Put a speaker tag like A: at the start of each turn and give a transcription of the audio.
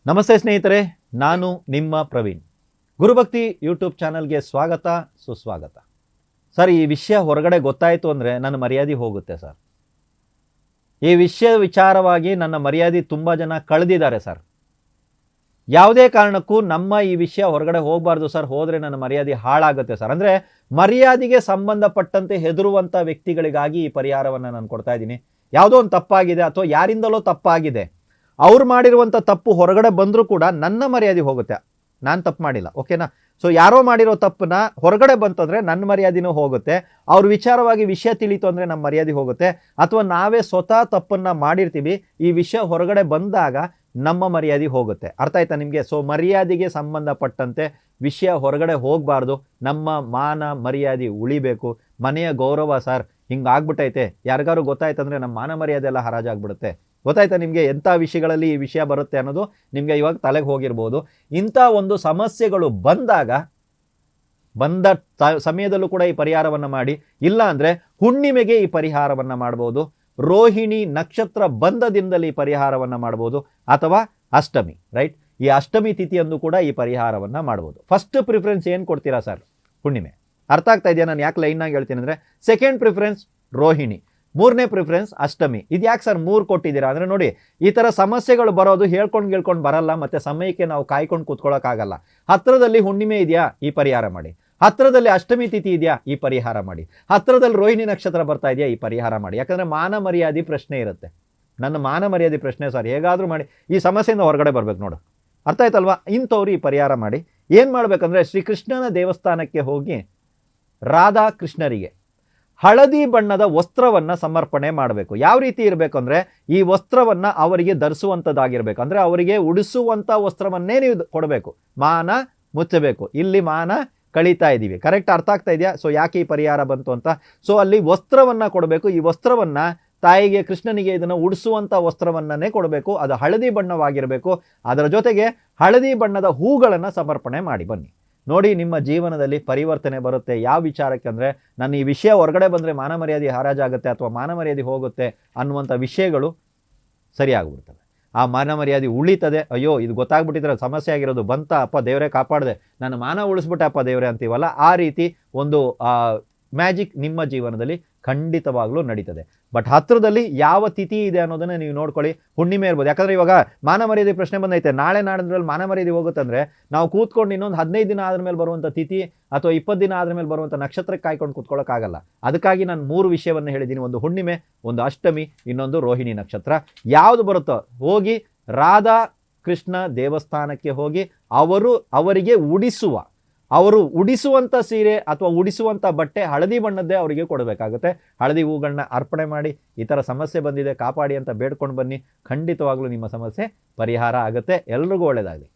A: ನಮಸ್ತೆ ಸ್ನೇಹಿತರೆ, ನಾನು ನಿಮ್ಮ ಪ್ರವೀಣ್. ಗುರುಭಕ್ತಿ ಯೂಟ್ಯೂಬ್ ಚಾನಲ್ಗೆ ಸ್ವಾಗತ, ಸುಸ್ವಾಗತ. ಸರ್, ಈ ವಿಷಯ ಹೊರಗಡೆ ಗೊತ್ತಾಯಿತು ಅಂದರೆ ನನ್ನ ಮರ್ಯಾದೆ ಹೋಗುತ್ತೆ ಸರ್. ಈ ವಿಚಾರವಾಗಿ ನನ್ನ ಮರ್ಯಾದೆ ತುಂಬ ಜನ ಕಳೆದಿದ್ದಾರೆ ಸರ್. ಯಾವುದೇ ಕಾರಣಕ್ಕೂ ನಮ್ಮ ಈ ವಿಷಯ ಹೊರಗಡೆ ಹೋಗಬಾರ್ದು ಸರ್. ಹೋದರೆ ನನ್ನ ಮರ್ಯಾದೆ ಹಾಳಾಗುತ್ತೆ ಸರ್. ಅಂದರೆ ಮರ್ಯಾದೆಗೆ ಸಂಬಂಧಪಟ್ಟಂತೆ ಹೆದರುವಂಥ ವ್ಯಕ್ತಿಗಳಿಗಾಗಿ ಈ ಪರಿಹಾರವನ್ನು ನಾನು ಕೊಡ್ತಾ ಇದ್ದೀನಿ. ಯಾವುದೋ ಒಂದು ತಪ್ಪಾಗಿದೆ ಅಥವಾ ಯಾರಿಂದಲೋ ತಪ್ಪಾಗಿದೆ, ಅವ್ರು ಮಾಡಿರುವಂಥ ತಪ್ಪು ಹೊರಗಡೆ ಬಂದರೂ ಕೂಡ ನನ್ನ ಮರ್ಯಾದೆ ಹೋಗುತ್ತೆ. ನಾನು ತಪ್ಪು ಮಾಡಿಲ್ಲ, ಓಕೆನಾ? ಸೊ ಯಾರೋ ಮಾಡಿರೋ ತಪ್ಪನ್ನ ಹೊರಗಡೆ ಬಂತಂದರೆ ನನ್ನ ಮರ್ಯಾದೆನೂ ಹೋಗುತ್ತೆ. ಅವ್ರ ವಿಚಾರವಾಗಿ ವಿಷಯ ತಿಳಿತು ಅಂದರೆ ನಮ್ಮ ಮರ್ಯಾದೆ ಹೋಗುತ್ತೆ. ಅಥವಾ ನಾವೇ ಸ್ವತಃ ತಪ್ಪನ್ನು ಮಾಡಿರ್ತೀವಿ, ಈ ವಿಷಯ ಹೊರಗಡೆ ಬಂದಾಗ ನಮ್ಮ ಮರ್ಯಾದೆ ಹೋಗುತ್ತೆ. ಅರ್ಥ ಆಯ್ತಾ ನಿಮಗೆ? ಸೊ ಮರ್ಯಾದೆಗೆ ಸಂಬಂಧಪಟ್ಟಂತೆ ವಿಷಯ ಹೊರಗಡೆ ಹೋಗಬಾರ್ದು. ನಮ್ಮ ಮಾನ ಮರ್ಯಾದೆ ಉಳಿಬೇಕು. ಮನೆಯ ಗೌರವ ಸರ್ ಹಿಂಗಾಗ್ಬಿಟ್ಟೈತೆ, ಯಾರಿಗಾರು ಗೊತ್ತಾಯ್ತಂದರೆ ನಮ್ಮ ಮಾನ ಮರ್ಯಾದೆ ಎಲ್ಲ ಹರಾಜಾಗ್ಬಿಡುತ್ತೆ. ಗೊತ್ತಾಯ್ತಾ ನಿಮಗೆ ಎಂಥ ವಿಷಯಗಳಲ್ಲಿ ಈ ವಿಷಯ ಬರುತ್ತೆ ಅನ್ನೋದು ನಿಮಗೆ ಇವಾಗ ತಲೆಗೆ ಹೋಗಿರ್ಬೋದು. ಇಂಥ ಒಂದು ಸಮಸ್ಯೆಗಳು ಬಂದ ಸಮಯದಲ್ಲೂ ಕೂಡ ಈ ಪರಿಹಾರವನ್ನು ಮಾಡಿ. ಇಲ್ಲ ಅಂದರೆ ಹುಣ್ಣಿಮೆಗೆ ಈ ಪರಿಹಾರವನ್ನು ಮಾಡ್ಬೋದು, ರೋಹಿಣಿ ನಕ್ಷತ್ರ ಬಂದ ದಿನದಲ್ಲಿ ಈ ಪರಿಹಾರವನ್ನು ಮಾಡ್ಬೋದು, ಅಥವಾ ಅಷ್ಟಮಿ, ರೈಟ್? ಈ ಅಷ್ಟಮಿ ತಿಥಿಯಂದು ಕೂಡ ಈ ಪರಿಹಾರವನ್ನು ಮಾಡ್ಬೋದು. ಫಸ್ಟ್ ಪ್ರಿಫರೆನ್ಸ್ ಏನು ಕೊಡ್ತೀರಾ ಸರ್? ಹುಣ್ಣಿಮೆ. ಅರ್ಥ ಆಗ್ತಾ ಇದೆಯಾ ನಾನು ಯಾಕೆ ಲೈನ್ನಾಗಿ ಹೇಳ್ತೀನಿ ಅಂದರೆ? ಸೆಕೆಂಡ್ ಪ್ರಿಫರೆನ್ಸ್ ರೋಹಿಣಿ, ಮೂರನೇ ಪ್ರಿಫರೆನ್ಸ್ ಅಷ್ಟಮಿ. ಇದು ಯಾಕೆ ಸರ್ 3 ಕೊಟ್ಟಿದ್ದೀರಾ ಅಂದರೆ, ನೋಡಿ, ಈ ಥರ ಸಮಸ್ಯೆಗಳು ಬರೋದು ಹೇಳ್ಕೊಂಡು ಬರಲ್ಲ, ಮತ್ತು ಸಮಯಕ್ಕೆ ನಾವು ಕಾಯ್ಕೊಂಡು ಕೂತ್ಕೊಳ್ಳೋಕ್ಕಾಗಲ್ಲ. ಹತ್ತಿರದಲ್ಲಿ ಹುಣ್ಣಿಮೆ ಇದೆಯಾ, ಈ ಪರಿಹಾರ ಮಾಡಿ. ಹತ್ತಿರದಲ್ಲಿ ಅಷ್ಟಮಿ ತಿಥಿ ಇದೆಯಾ, ಈ ಪರಿಹಾರ ಮಾಡಿ. ಹತ್ತಿರದಲ್ಲಿ ರೋಹಿಣಿ ನಕ್ಷತ್ರ ಬರ್ತಾ ಇದೆಯಾ, ಈ ಪರಿಹಾರ ಮಾಡಿ. ಯಾಕಂದರೆ ಮಾನ ಮರ್ಯಾದೆ ಪ್ರಶ್ನೆ ಇರುತ್ತೆ. ನನ್ನ ಮಾನ ಮರ್ಯಾದೆ ಪ್ರಶ್ನೆ ಸರ್, ಹೇಗಾದರೂ ಮಾಡಿ ಈ ಸಮಸ್ಯೆಯಿಂದ ಹೊರಗಡೆ ಬರಬೇಕು ನೋಡು. ಅರ್ಥ ಆಯ್ತಲ್ವಾ? ಇಂಥವ್ರು ಈ ಪರಿಹಾರ ಮಾಡಿ. ಏನು ಮಾಡಬೇಕಂದ್ರೆ, ಶ್ರೀಕೃಷ್ಣನ ದೇವಸ್ಥಾನಕ್ಕೆ ಹೋಗಿ ರಾಧಾ ಕೃಷ್ಣರಿಗೆ ಹಳದಿ ಬಣ್ಣದ ವಸ್ತ್ರವನ್ನು ಸಮರ್ಪಣೆ ಮಾಡಬೇಕು. ಯಾವ ರೀತಿ ಇರಬೇಕು ಅಂದರೆ, ಈ ವಸ್ತ್ರವನ್ನು ಅವರಿಗೆ ಧರಿಸುವಂಥದ್ದಾಗಿರಬೇಕು. ಅಂದರೆ ಅವರಿಗೆ ಉಡಿಸುವಂಥ ವಸ್ತ್ರವನ್ನೇ ನೀವು ಕೊಡಬೇಕು. ಮಾನ ಮುಚ್ಚಬೇಕು. ಇಲ್ಲಿ ಮಾನ ಕಳೀತಾ ಇದ್ದೀವಿ, ಕರೆಕ್ಟ್? ಅರ್ಥ ಆಗ್ತಾ ಇದೆಯಾ? ಸೊ ಯಾಕೆ ಈ ಪರಿಹಾರ ಬಂತು ಅಂತ? ಸೊ ಅಲ್ಲಿ ವಸ್ತ್ರವನ್ನು ಕೊಡಬೇಕು. ಈ ವಸ್ತ್ರವನ್ನು ತಾಯಿಗೆ, ಕೃಷ್ಣನಿಗೆ ಇದನ್ನು ಉಡಿಸುವಂಥ ವಸ್ತ್ರವನ್ನೇ ಕೊಡಬೇಕು. ಅದು ಹಳದಿ ಬಣ್ಣವಾಗಿರಬೇಕು. ಅದರ ಜೊತೆಗೆ ಹಳದಿ ಬಣ್ಣದ ಹೂಗಳನ್ನು ಸಮರ್ಪಣೆ ಮಾಡಿ ಬನ್ನಿ. ನೋಡಿ, ನಿಮ್ಮ ಜೀವನದಲ್ಲಿ ಪರಿವರ್ತನೆ ಬರುತ್ತೆ. ಯಾವ ವಿಚಾರಕ್ಕೆ ಅಂದರೆ, ನನ್ನ ಈ ವಿಷಯ ಹೊರಗಡೆ ಬಂದರೆ ಮಾನ ಮರ್ಯಾದೆ ಹರಾಜಾಗುತ್ತೆ ಅಥವಾ ಮಾನ ಮರ್ಯಾದೆ ಹೋಗುತ್ತೆ ಅನ್ನುವಂಥ ವಿಷಯಗಳು ಸರಿಯಾಗ್ಬಿಡ್ತವೆ. ಆ ಮಾನ ಮರ್ಯಾದೆ ಉಳಿತದೆ. ಅಯ್ಯೋ, ಇದು ಗೊತ್ತಾಗ್ಬಿಟ್ಟಿದ್ರೆ ಸಮಸ್ಯೆ ಆಗಿರೋದು ಬಂತ, ಅಪ್ಪ ದೇವರೇ ಕಾಪಾಡಿದೆ, ನನ್ನ ಮಾನ ಉಳಿಸ್ಬಿಟ್ಟೆ ಅಪ್ಪ ದೇವರೇ ಅಂತೀವಲ್ಲ, ಆ ರೀತಿ ಒಂದು ಮ್ಯಾಜಿಕ್ ನಿಮ್ಮ ಜೀವನದಲ್ಲಿ ಖಂಡಿತವಾಗ್ಲೂ ನಡೀತದೆ. ಬಟ್ ಹತ್ತಿರದಲ್ಲಿ ಯಾವ ತಿಥಿ ಇದೆ ಅನ್ನೋದನ್ನು ನೀವು ನೋಡ್ಕೊಳ್ಳಿ. ಹುಣ್ಣಿಮೆ ಇರ್ಬೋದು. ಯಾಕಂದರೆ ಇವಾಗ ಮಾನ ಮರ್ಯಾದೆ ಪ್ರಶ್ನೆ ಬಂದೈತೆ, ನಾಳೆ ನಾಡಿದ್ರಲ್ಲಿ ಮಾನ ಮರ್ಯಾದೆ ಹೋಗುತ್ತಂದರೆ ನಾವು ಕೂತ್ಕೊಂಡು ಇನ್ನೊಂದು 15 ದಿನ ಆದ ಮೇಲೆ ಬರುವಂಥ ತಿಥಿ ಅಥವಾ 20 ದಿನ ಆದ ಮೇಲೆ ಬರುವಂಥ ನಕ್ಷತ್ರಕ್ಕೆ ಕಾಯ್ಕೊಂಡು ಕೂತ್ಕೊಳ್ಳೋಕ್ಕಾಗಲ್ಲ. ಅದಕ್ಕಾಗಿ ನಾನು 3 ವಿಷಯವನ್ನು ಹೇಳಿದ್ದೀನಿ. ಒಂದು ಹುಣ್ಣಿಮೆ, ಒಂದು ಅಷ್ಟಮಿ, ಇನ್ನೊಂದು ರೋಹಿಣಿ ನಕ್ಷತ್ರ. ಯಾವುದು ಬರುತ್ತೋ ಹೋಗಿ ರಾಧಾ ಕೃಷ್ಣ ದೇವಸ್ಥಾನಕ್ಕೆ ಹೋಗಿ ಅವರಿಗೆ ಉಡಿಸುವಂಥ ಸೀರೆ ಅಥವಾ ಉಡಿಸುವಂಥ ಬಟ್ಟೆ ಹಳದಿ ಬಣ್ಣದ್ದೇ ಅವರಿಗೆ ಕೊಡಬೇಕಾಗುತ್ತೆ. ಹಳದಿ ಹೂಗಳನ್ನ ಅರ್ಪಣೆ ಮಾಡಿ, ಈ ಥರ ಸಮಸ್ಯೆ ಬಂದಿದೆ ಕಾಪಾಡಿ ಅಂತ ಬೇಡ್ಕೊಂಡು ಬನ್ನಿ. ಖಂಡಿತವಾಗ್ಲೂ ನಿಮ್ಮ ಸಮಸ್ಯೆ ಪರಿಹಾರ ಆಗುತ್ತೆ. ಎಲ್ರಿಗೂ ಒಳ್ಳೆಯದಾಗಲಿ.